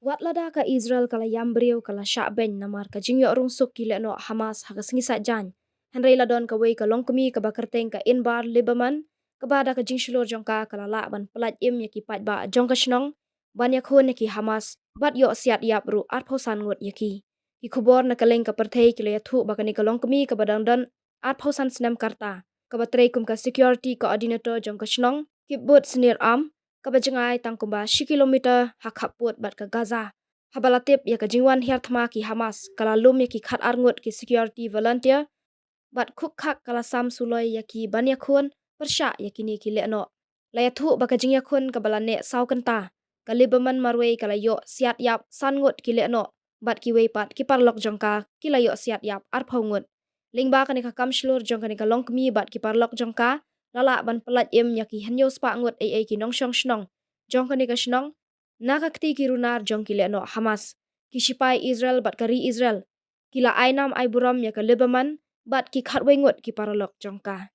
Wat lada ka Israel kala yambriu kala syakben namar ka jingyok rungsuk kile no Hamas haka sengisat jan. Henry ladon ka wei ka Longkmie ka bakerteng ka inbar Lebanon ka bada ka jingshulur jongka kala la ban pelat im yaki Paidbah jongka shnong ban yakhun yaki Hamas bat yok siat iap ru at pausan Ngut yaki. Ki kubor na kaleng ka perthei kile yathu bakani ka Longkmie ka badang dan at pausan senem karta ka batrei kum ka security coordinator jongka shnong kibut senir am ka bajengai tangkumba 10 kilometer hakaput bat ka Gaza. Habalatip ya ka jingwan hiar thma ki Hamas kala lum ya ki khat arngut ki security volunteer bat khuk khak kala sam suloi ya ki ban yakhun persya ya kini ki lekno. La yathu baka jing yakhun ka balane saw kenta ka Lebanon marwei kala yo siat yap san Ngut ki lekno bat ki wei pat ki parlok jongka ki la yo siat yap ar phau Ngut. Lingba ka ni ka kam shlur jongka ni ka Longkmie bat ki parlok jongka lala ban pelat im ya ki henyo spa Ngut ai ki nong shong shnong jongka ni ka shnong naka kti ki runar jong ki lekno Hamas ki sipai Israel bat kari Israel kila ainam ai buram ya ka Lebanon bat ki khatwei Ngut ki paralok jongka.